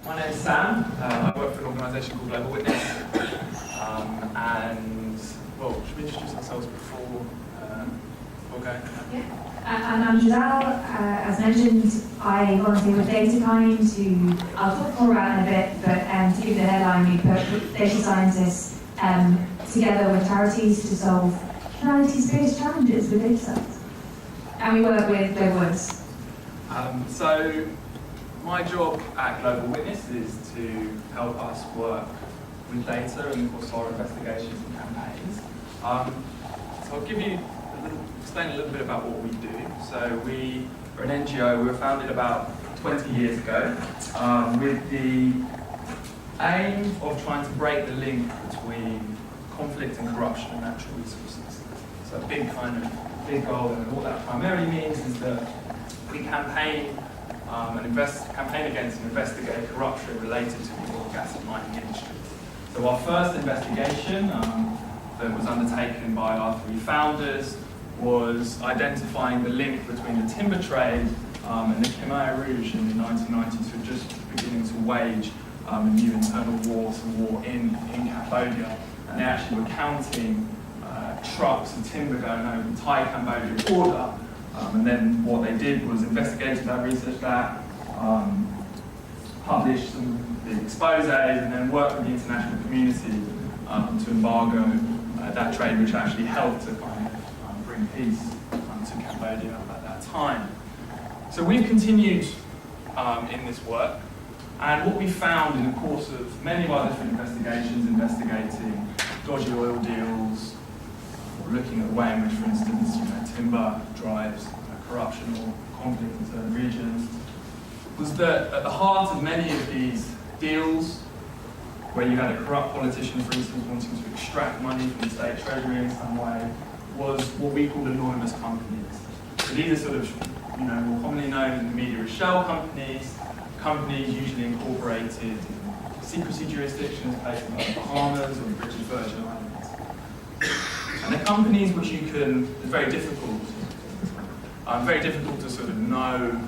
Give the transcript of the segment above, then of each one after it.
My name's Sam. I work for an organisation called Global Witness. And, well, should we introduce ourselves before going? Yeah. And I'm Giselle. As mentioned, I volunteer with Datakind, who I'll talk more about in a bit, but to give the headline, we put data scientists together with charities to solve humanity's biggest challenges with data science. And we work with Global Witness. So my job at Global Witness is to help us work with data and of course our investigations and campaigns. So I'll explain a little bit about what we do. So we are an NGO. We were founded about 20 years ago with the aim of trying to break the link between conflict and corruption and natural resources. So a big goal, and what that primarily means is that we campaign against and investigate corruption related to the oil, gas and mining industry. So our first investigation that was undertaken by our three founders was identifying the link between the timber trade and the Khmer Rouge in the 1990s, who were just beginning to wage a new internal war in Cambodia. And they actually were counting trucks of timber going over the Thai-Cambodia border. And then what they did was investigated that, researched that, published some big exposés, and then worked with the international community to embargo that trade, which actually helped to kind of bring peace to Cambodia at that time. So we've continued in this work, and what we found in the course of many of our different investigations, investigating dodgy oil deals, or looking at the way in which, for instance, timber drives corruption or conflict in certain regions, was that at the heart of many of these deals, where you had a corrupt politician, for instance, wanting to extract money from the state treasury in some way, was what we called anonymous companies. So these are sort of, more commonly known in the media as shell companies, companies usually incorporated in secrecy jurisdictions, places like the Bahamas or the British Virgin Islands. And the companies which it's very difficult to sort of know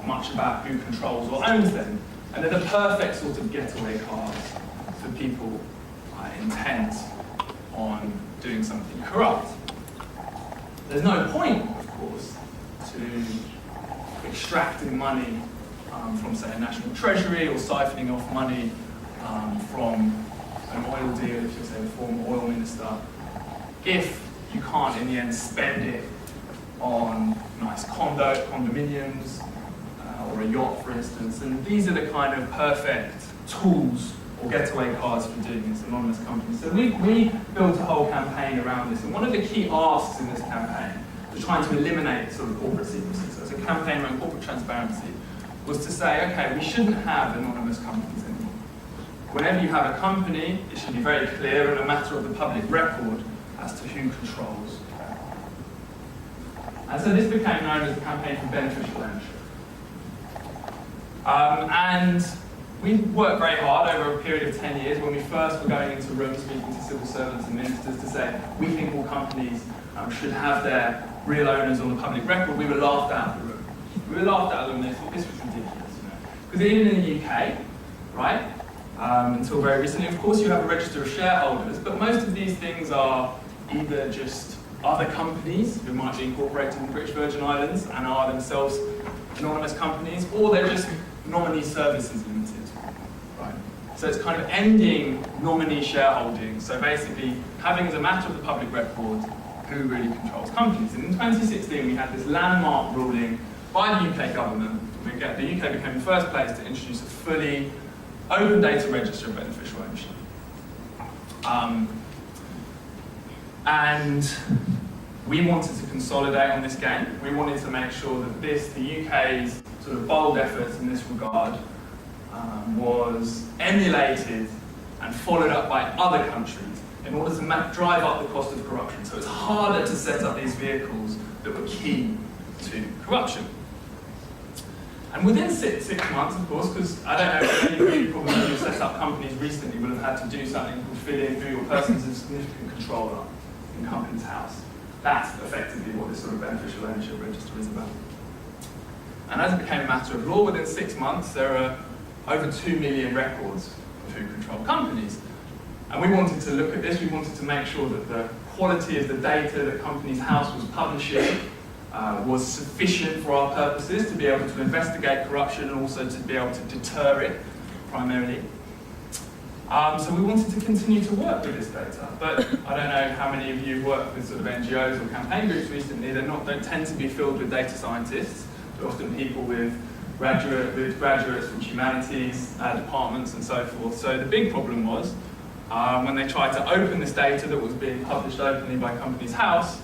much about who controls or owns them. And they're the perfect sort of getaway cars for people intent on doing something corrupt. There's no point, of course, to extracting money from, say, a national treasury or siphoning off money from an oil deal, if you're, say, a former oil minister, if you can't, in the end, spend it on nice condominiums or a yacht, for instance. And these are the kind of perfect tools or getaway cars for doing this, anonymous companies. So we built a whole campaign around this. And one of the key asks in this campaign was trying to eliminate sort of corporate secrecy. So it's a campaign around corporate transparency, was to say, okay, we shouldn't have anonymous companies anymore. Whenever you have a company, it should be very clear and a matter of the public record as to who controls that. And so this became known as the Campaign for Beneficial Ownership. And we worked very hard over a period of 10 years when we first were going into rooms speaking to civil servants and ministers to say, we think all companies should have their real owners on the public record. We were laughed out of the room. We were laughed out of the room and they thought this was ridiculous. Because even in the UK, right, until very recently, of course you have a register of shareholders, but most of these things are either just other companies who might be incorporated in the British Virgin Islands and are themselves anonymous companies, or they're just nominee services limited, right? So it's kind of ending nominee shareholding. So basically having as a matter of the public record who really controls companies. And in 2016 we had this landmark ruling by the UK government. The UK became the first place to introduce a fully open data register of beneficial ownership. And we wanted to consolidate on this game. We wanted to make sure that the UK's sort of bold efforts in this regard was emulated and followed up by other countries in order to drive up the cost of corruption. So it's harder to set up these vehicles that were key to corruption. And within six months, of course, because I don't know if any of you probably who set up companies recently will have had to do something called fill in who your persons of significant control are in company's house. That's effectively what this sort of beneficial ownership register is about. And as it became a matter of law, within 6 months, there are over 2 million records of who control companies. And we wanted to look at this, we wanted to make sure that the quality of the data that Companies House was publishing was sufficient for our purposes to be able to investigate corruption and also to be able to deter it, primarily. So we wanted to continue to work with this data, but I don't know how many of you have worked with sort of NGOs or campaign groups recently. They don't tend to be filled with data scientists. They're often people with graduates from humanities departments and so forth. So the big problem was when they tried to open this data that was being published openly by Companies House,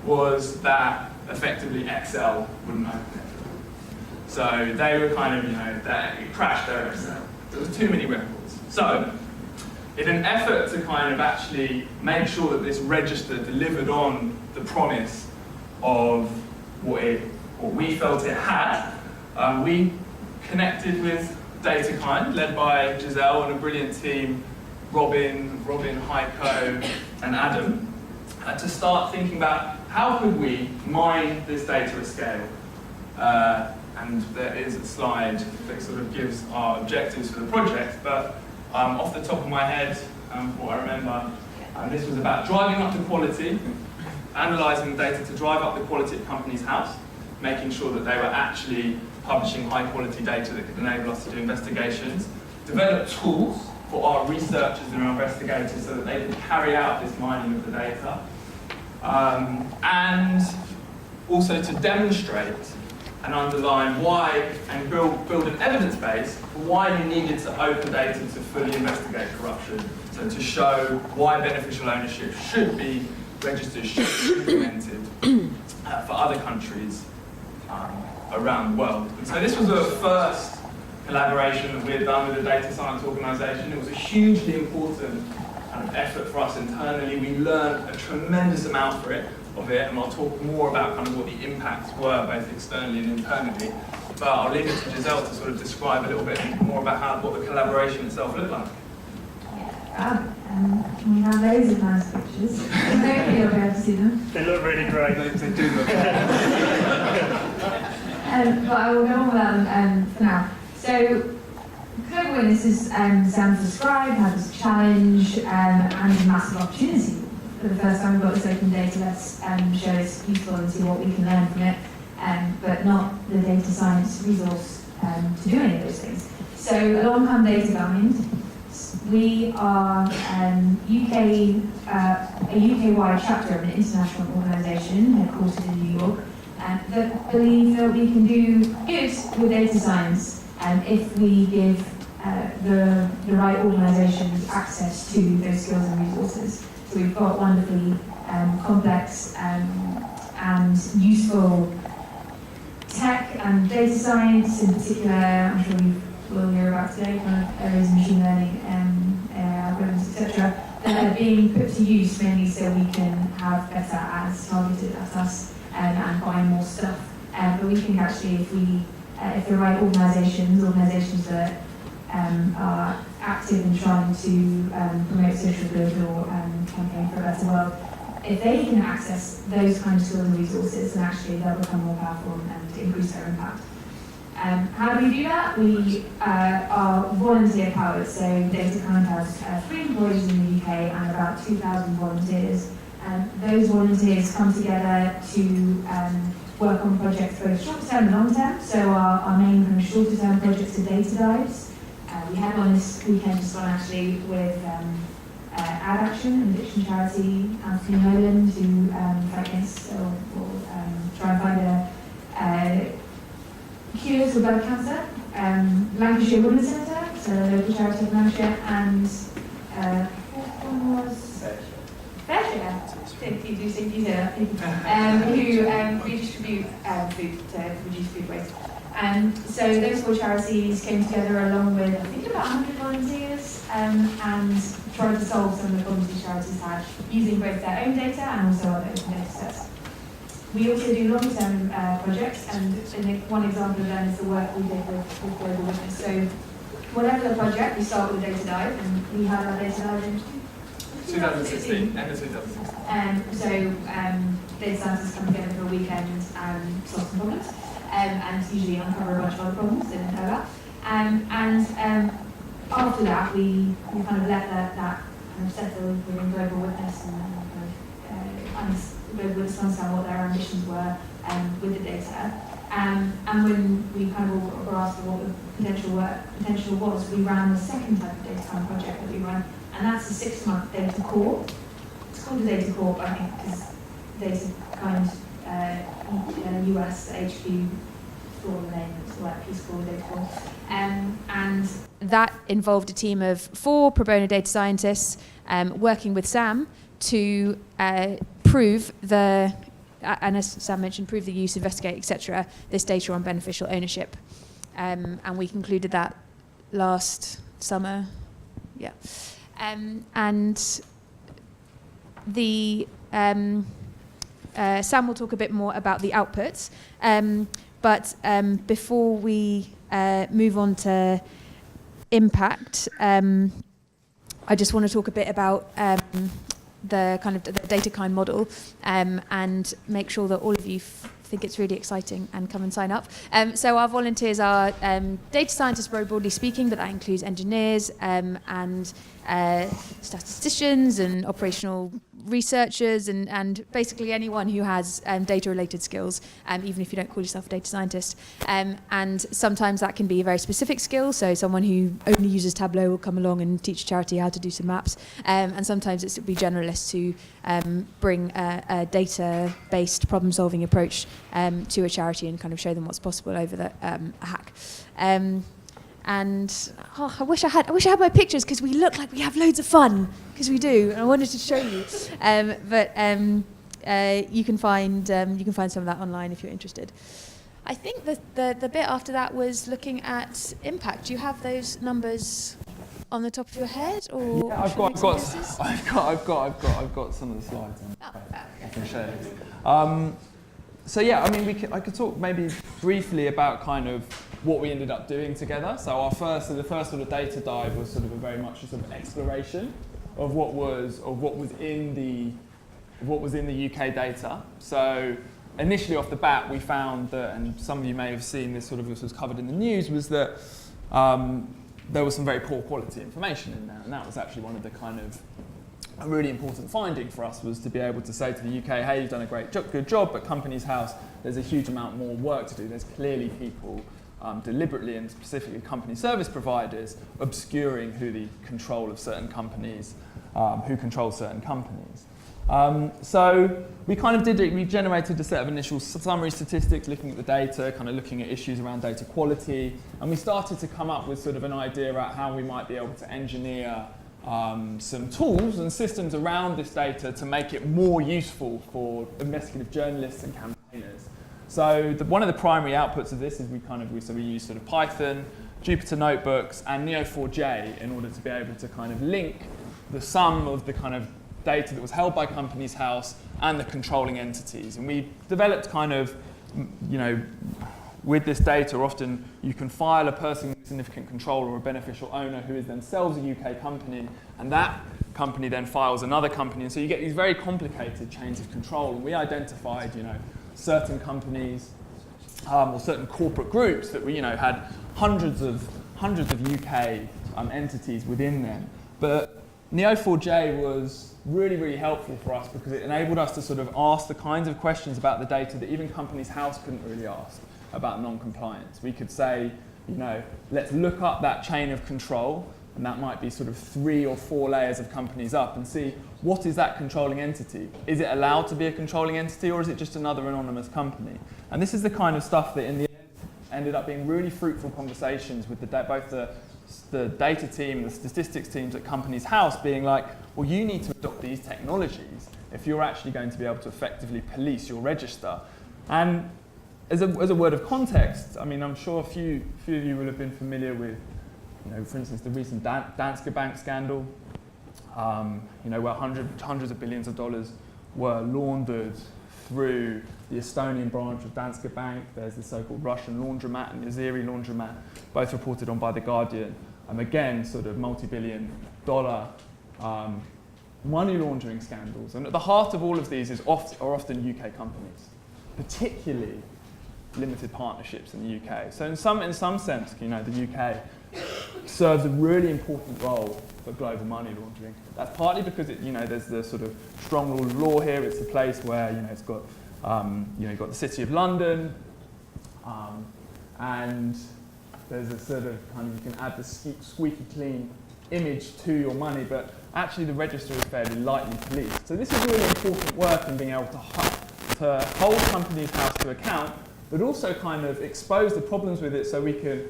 was that effectively Excel wouldn't open it. So they were kind of, it crashed their Excel. There was too many records. So in an effort to kind of actually make sure that this register delivered on the promise of what we felt it had, we connected with Datakind, led by Giselle and a brilliant team, Robin, Heiko, and Adam, to start thinking about how could we mine this data at scale. And there is a slide that sort of gives our objectives for the project, but off the top of my head, what I remember, this was about driving up the quality, analysing the data to drive up the quality of Companies House, making sure that they were actually publishing high quality data that could enable us to do investigations, develop tools for our researchers and our investigators so that they could carry out this mining of the data, and also to demonstrate and underline why, and build an evidence base for why you needed to open data to fully investigate corruption. So to show why beneficial ownership should be registered, should be implemented for other countries around the world. And so this was the first collaboration that we had done with a data science organisation. It was a hugely important kind of effort for us internally. We learned a tremendous amount of it, and I'll talk more about kind of what the impacts were, both externally and internally. But I'll leave it to Giselle to sort of describe a little bit more about what the collaboration itself looked like. We have loads of nice pictures. Hopefully you'll be able to see them. They look really great. They do look but I will go on with that for now. So, Global Witness is sounds described, has a challenge and a massive opportunity. For the first time we've got this open data, let's show it's useful and see what we can learn from it, but not the data science resource to do any of those things. So along come Datakind. We are a UK-wide chapter of an international organisation headquartered in New York that believe that we can do good with data science if we give the right organisations access to those skills and resources. So we've got wonderfully complex and useful tech and data science in particular. I'm sure you will hear about today, kind of areas of machine learning, AI algorithms, etc., that are being put to use mainly so we can have better ads targeted at us and find more stuff. But we think actually if the right organisations that are active in trying to promote social good or campaign for a better world, if they can access those kinds of skills and resources, then actually they'll become more powerful and increase their impact. How do we do that? We are volunteer powered, so Datakind has 3 employees in the UK and about 2,000 volunteers. Those volunteers come together to work on projects both short term and long term. So our main kind of shorter term projects are data dives. We had one this weekend just gone actually with Ad Action, an addiction charity, Anthony Nolan, to fight against or try and find a cures for blood cancer. Lancashire Women's Centre, so a local charity of Lancashire, and fourth one was Fairshare. You do say who redistribute food to reduce food waste. So those 4 charities came together along with, I think, about 100 volunteers and tried to solve some of the problems these charities had using both their own data and also other open data sets. We also do long-term projects, and one example of them is the work we did with Global Witness. So whatever the project, we start with a data dive, and we had our data dive in 2016, end of 2016. Data scientists come together for a weekend and solve some problems, and usually uncover a bunch of other problems, didn't know that. we kind of let that kind of settle within Global Witness and Global Witness understand what their ambitions were with the data. And when we kind of were asked what the potential was, we ran the second type of Datakind project that we run, and that's a 6-month data core. It's called a data core, I think, because Datakind US HQ for the name, it's like Peace Corps data core. And that involved a team of 4 pro bono data scientists working with Sam to prove and as Sam mentioned, prove the use, investigate, etc., this data on beneficial ownership. And we concluded that last summer. Yeah. And the Sam will talk a bit more about the outputs. But before we move on to impact, I just want to talk a bit about the kind of the Datakind model and make sure that all of you think it's really exciting and come and sign up. So our volunteers are data scientists, very broadly speaking, but that includes engineers and statisticians and operational researchers and basically anyone who has data-related skills, even if you don't call yourself a data scientist. And sometimes that can be a very specific skill, so someone who only uses Tableau will come along and teach a charity how to do some maps. And sometimes it's to be generalists who bring a data-based problem-solving approach to a charity and kind of show them what's possible over the hack. And I wish I had my pictures because we look like we have loads of fun, because we do, and I wanted to show you. But you can find some of that online if you're interested. I think the bit after that was looking at impact. Do you have those numbers on the top of your head, or? Yeah, I've got some of the slides. I can share. So yeah, I mean, I could talk maybe briefly about kind of what we ended up doing together. So the first sort of data dive was sort of very much a sort of exploration of what was in the UK data. So initially off the bat, we found that, and some of you may have seen this was covered in the news, was that there was some very poor quality information in there, and that was actually one of the kind of a really important finding for us, was to be able to say to the UK, hey, you've done a good job, but Companies House, there's a huge amount more work to do. There's clearly people deliberately, and specifically company service providers, obscuring who the control of certain companies, who controls certain companies. So we kind of we generated a set of initial summary statistics, looking at the data, kind of looking at issues around data quality, and we started to come up with sort of an idea about how we might be able to engineer some tools and systems around this data to make it more useful for investigative journalists and campaigners. So one of the primary outputs of this is we use sort of Python, Jupyter Notebooks, and Neo4j in order to be able to kind of link the sum of the kind of data that was held by Companies House and the controlling entities. And we developed kind of, with this data, often you can file a person with significant control or a beneficial owner who is themselves a UK company, and that company then files another company. And so you get these very complicated chains of control. And we identified, certain companies or certain corporate groups that had hundreds of UK entities within them. But Neo4j was really, really helpful for us because it enabled us to sort of ask the kinds of questions about the data that even Companies House couldn't really ask about non-compliance. We could say, let's look up that chain of control, and that might be sort of 3 or 4 layers of companies up, and see what is that controlling entity? Is it allowed to be a controlling entity, or is it just another anonymous company? And this is the kind of stuff that in the end ended up being really fruitful conversations with both the data team, the statistics teams at Companies House, being like, well, you need to adopt these technologies if you're actually going to be able to effectively police your register. And as a word of context, I mean, I'm sure a few of you will have been familiar with, for instance, the recent Danske Bank scandal, where hundreds of billions of dollars were laundered through the Estonian branch of Danske Bank. There's the so-called Russian laundromat and the Azeri laundromat, both reported on by The Guardian. Again, sort of multi-billion dollar money laundering scandals. And at the heart of all of these are often UK companies, particularly limited partnerships in the UK. So in some sense, the UK serves a really important role for global money laundering. That's partly because there's the sort of strong rule of law here. It's a place where it's got you've got the City of London, and there's a sort of you can add the squeaky clean image to your money, but actually the register is fairly lightly policed. So this is really important work in being able to hold companies' house to account, but also kind of expose the problems with it so we can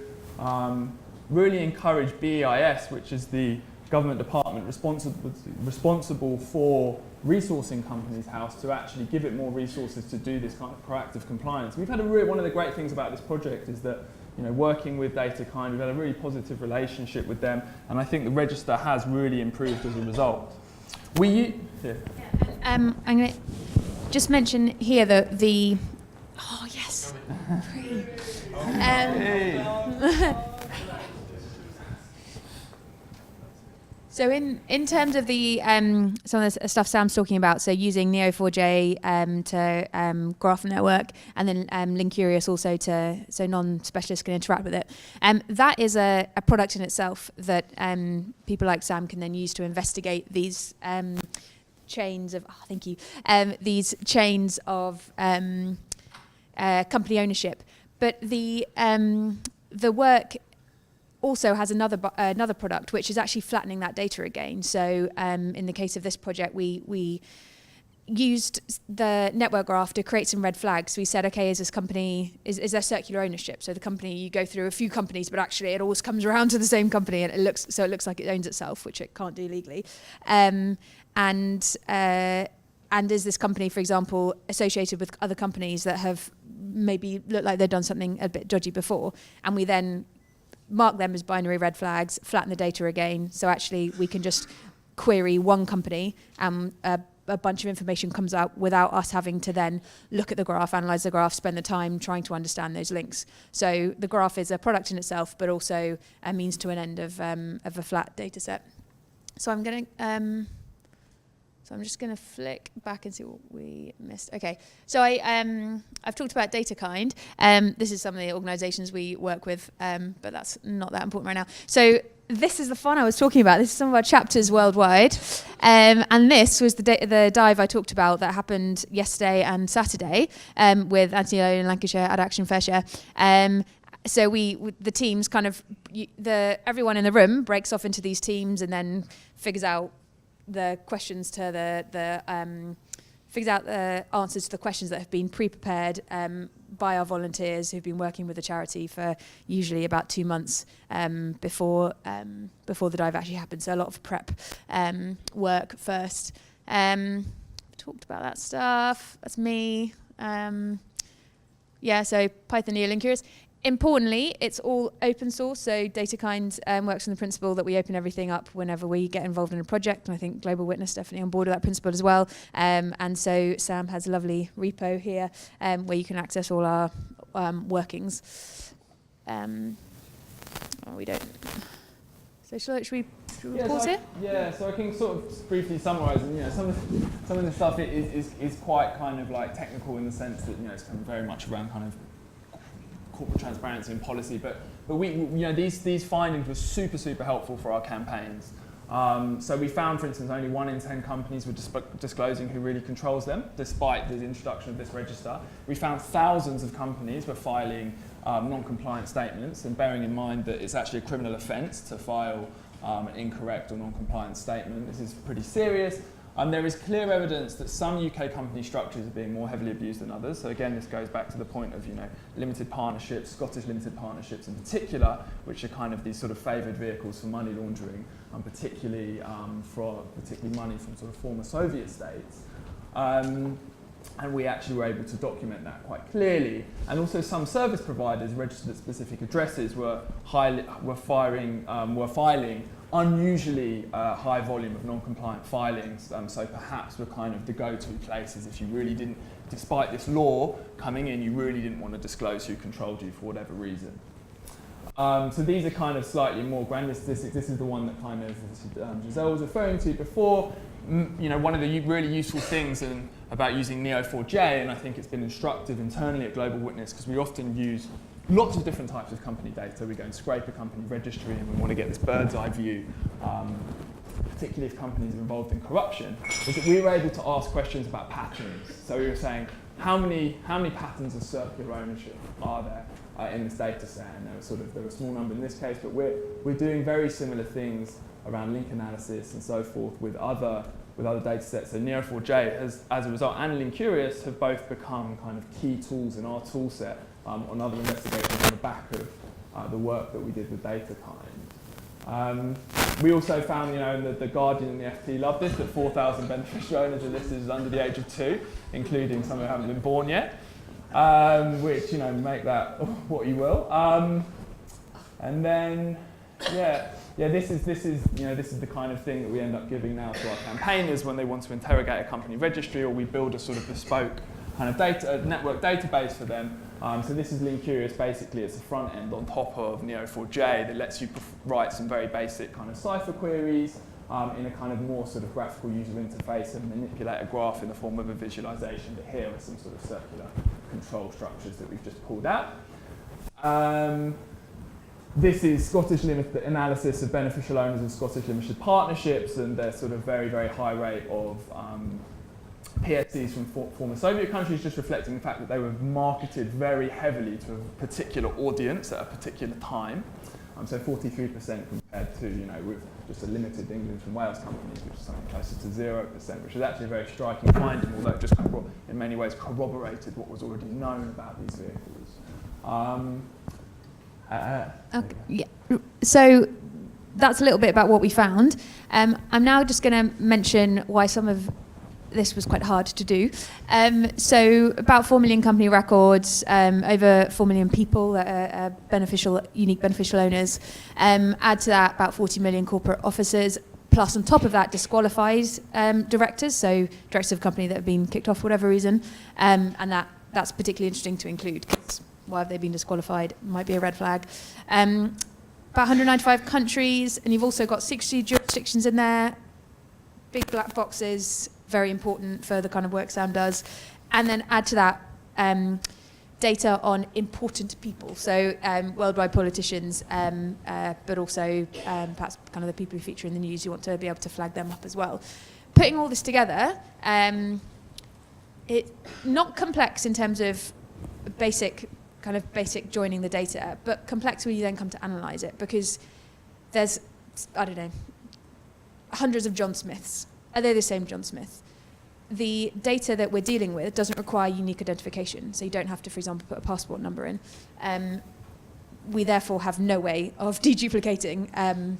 really encourage BEIS, which is the government department responsible for resourcing companies' house, to actually give it more resources to do this kind of proactive compliance. We've had one of the great things about this project is that working with Datakind, we've had a really positive relationship with them, and I think the register has really improved as a result. I'm going to just mention here the oh yes, free. So in terms of the some of the stuff Sam's talking about, so using Neo4j to graph network, and then Linkurious also so non-specialists can interact with it. That is a product in itself that people like Sam can then use to investigate these chains of these chains of company ownership. But the work also has another product, which is actually flattening that data again. So in the case of this project, we used the network graph to create some red flags. We said, okay, is this company, is there circular ownership? So the company, you go through a few companies, but actually it always comes around to the same company, and it looks like it owns itself, which it can't do legally. And is this company, for example, associated with other companies that have maybe looked like they've done something a bit dodgy before? And we then mark them as binary red flags, flatten the data again, so actually we can just query one company and a bunch of information comes out without us having to then look at the graph, analyze the graph, spend the time trying to understand those links. So the graph is a product in itself, but also a means to an end of a flat data set. So I'm just going to flick back and see what we missed. Okay, so I've talked about Datakind. This is some of the organisations we work with, but that's not that important right now. So this is the fun I was talking about. This is some of our chapters worldwide. And this was the dive I talked about that happened yesterday and Saturday with Anthony in Lancashire at Action Fair Share. So the teams everyone in the room breaks off into these teams and then figures out the questions to figures out the answers to the questions that have been pre-prepared by our volunteers who've been working with the charity for usually about 2 months before the dive actually happens. So a lot of prep work first. Talked about that stuff. That's me. So Python, Neo, Linkurious. Importantly, it's all open source, so Datakind works on the principle that we open everything up whenever we get involved in a project, and I think Global Witness definitely on board with that principle as well. And so Sam has a lovely repo here where you can access all our workings. We don't. So should we pause here? So I can sort of briefly summarise. And some of the stuff is quite kind of like technical in the sense that it's kind of very much around kind of corporate transparency and policy, but these findings were super helpful for our campaigns. So we found, for instance, only 1 in 10 companies were disclosing who really controls them, despite the introduction of this register. We found thousands of companies were filing non-compliant statements, and bearing in mind that it's actually a criminal offence to file an incorrect or non-compliant statement. This is pretty serious. There is clear evidence that some UK company structures are being more heavily abused than others. So again, this goes back to the point of limited partnerships, Scottish limited partnerships in particular, which are kind of these sort of favoured vehicles for money laundering, particularly money from sort of former Soviet states. And we actually were able to document that quite clearly. And also some service providers registered at specific addresses were filing unusually high volume of non-compliant filings, so perhaps were kind of the go-to places if you really didn't, despite this law coming in, you really didn't want to disclose who controlled you for whatever reason. So these are kind of slightly more granular statistics. This is the one that kind of Giselle was referring to before. One of the really useful things about using Neo4j, and I think it's been instructive internally at Global Witness, because we often use lots of different types of company data. We go and scrape a company registry and we want to get this bird's eye view, particularly if companies are involved in corruption, is that we were able to ask questions about patterns. So we were saying, how many patterns of circular ownership are there in this data set? And there were a small number in this case, but we're doing very similar things around link analysis and so forth with other data sets. So Neo4j has, as a result, and Linkurious have both become kind of key tools in our tool set on other investigations on the back of the work that we did with Datakind. We also found, and the Guardian and the FT love this, that 4,000 beneficial owners are listed as under the age of 2, including some who haven't been born yet, which, make that what you will. And then, this is the kind of thing that we end up giving now to our campaigners when they want to interrogate a company registry, or we build a sort of bespoke kind of network database for them. So this is Linkurious. Basically, it's a front end on top of Neo4j that lets you write some very basic kind of cipher queries in a kind of more sort of graphical user interface and manipulate a graph in the form of a visualization. But here are some sort of circular control structures that we've just pulled out. This is Scottish analysis of beneficial owners of Scottish limited partnerships and their sort of very, very high rate of PSCs from former Soviet countries, just reflecting the fact that they were marketed very heavily to a particular audience at a particular time. So 43% compared to, with just a limited England and Wales companies, which is something closer to 0%, which is actually a very striking finding, although it just in many ways corroborated what was already known about these vehicles. Okay, yeah. So that's a little bit about what we found. I'm now just going to mention why some of this was quite hard to do. So about 4 million company records, over 4 million people that are unique beneficial owners. Add to that about 40 million corporate officers, plus on top of that disqualifies directors, so directors of a company that have been kicked off for whatever reason, and that's particularly interesting to include, because why have they been disqualified? Might be a red flag. About 195 countries, and you've also got 60 jurisdictions in there, big black boxes, very important for the kind of work Sam does. And then add to that data on important people, so worldwide politicians, but also perhaps kind of the people who feature in the news. You want to be able to flag them up as well. Putting all this together, it's not complex in terms of basic joining the data, but complex when you then come to analyse it, because there's, hundreds of John Smiths. Are they the same John Smith? The data that we're dealing with doesn't require unique identification, so you don't have to, for example, put a passport number in. We therefore have no way of deduplicating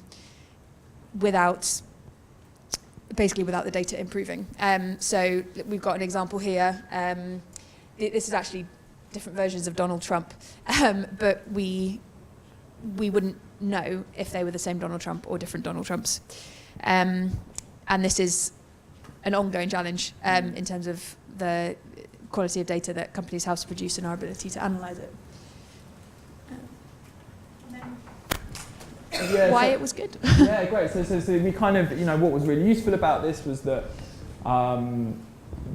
without the data improving. So we've got an example here. This is actually different versions of Donald Trump, but we wouldn't know if they were the same Donald Trump or different Donald Trumps. And this is an ongoing challenge in terms of the quality of data that companies have to produce and our ability to analyse it. Why it was good. Yeah, great. So we kind of, what was really useful about this was that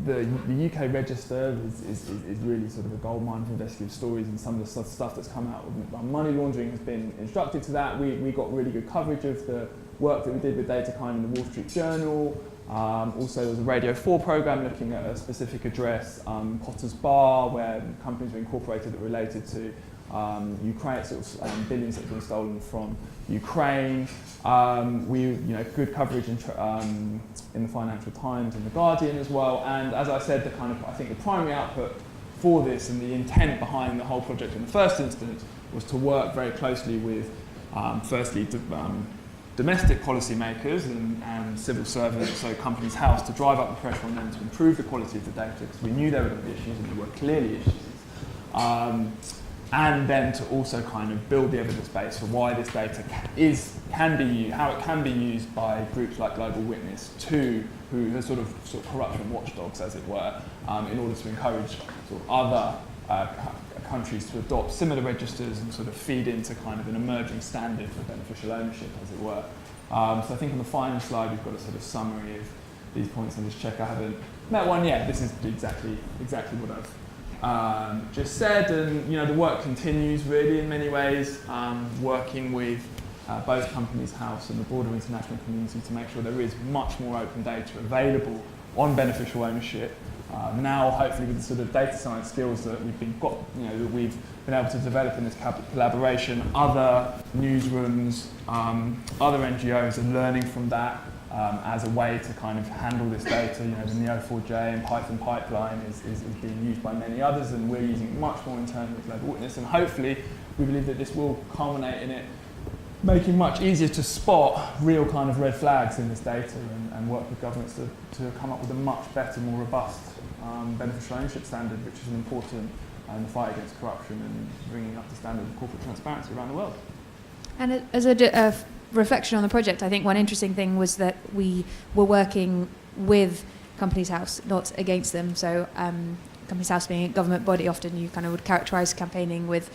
the UK register is really sort of a goldmine for investigative stories, and some of the stuff that's come out with money laundering has been instructive to that. We got really good coverage of the work that we did with Datakind in the Wall Street Journal. Also, there was a Radio 4 programme looking at a specific address, Potter's Bar, where companies were incorporated that related to Ukraine, billions that have been stolen from Ukraine. Good coverage in the Financial Times and the Guardian as well. And as I said, I think the primary output for this and the intent behind the whole project in the first instance was to work very closely with, firstly, domestic policymakers and civil servants, so Companies House, to drive up the pressure on them to improve the quality of the data, because we knew there were going to be issues, and there were clearly issues. And then to also kind of build the evidence base for why this data can be used, how it can be used by groups like Global Witness, who are sort of corruption watchdogs, as it were, in order to encourage sort of other countries to adopt similar registers and sort of feed into kind of an emerging standard for beneficial ownership, as it were. So I think on the final slide we've got a sort of summary of these points. And just check I haven't met one yet. This is exactly what I've just said, and the work continues really in many ways, working with both Companies House and the broader international community to make sure there is much more open data available on beneficial ownership. Now, hopefully, with the sort of data science skills that we've been able to develop in this collaboration, other newsrooms, other NGOs are learning from that as a way to kind of handle this data. The Neo4j and Python pipeline is being used by many others, and we're using it much more internally with Global Witness. And hopefully, we believe that this will culminate in it making much easier to spot real kind of red flags in this data and work with governments to come up with a much better, more robust beneficial ownership standard, which is important in the fight against corruption and bringing up the standard of corporate transparency around the world. And as a reflection on the project, I think one interesting thing was that we were working with Companies House, not against them. So Companies House being a government body, often you kind of would characterise campaigning with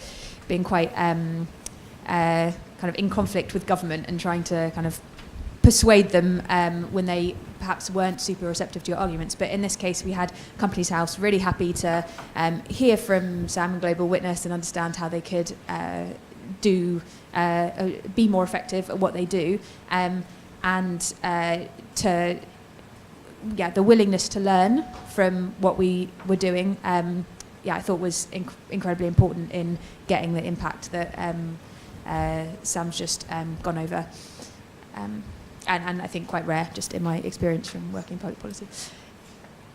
being quite kind of in conflict with government and trying to kind of persuade them when they perhaps weren't super receptive to your arguments. But in this case, we had Companies House really happy to hear from Sam and Global Witness and understand how they could be more effective at what they do, and the willingness to learn from what we were doing, I thought was incredibly important in getting the impact that Sam's just gone over. And I think quite rare, just in my experience from working in public policy.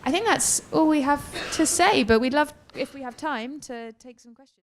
I think that's all we have to say, but we'd love, if we have time, to take some questions.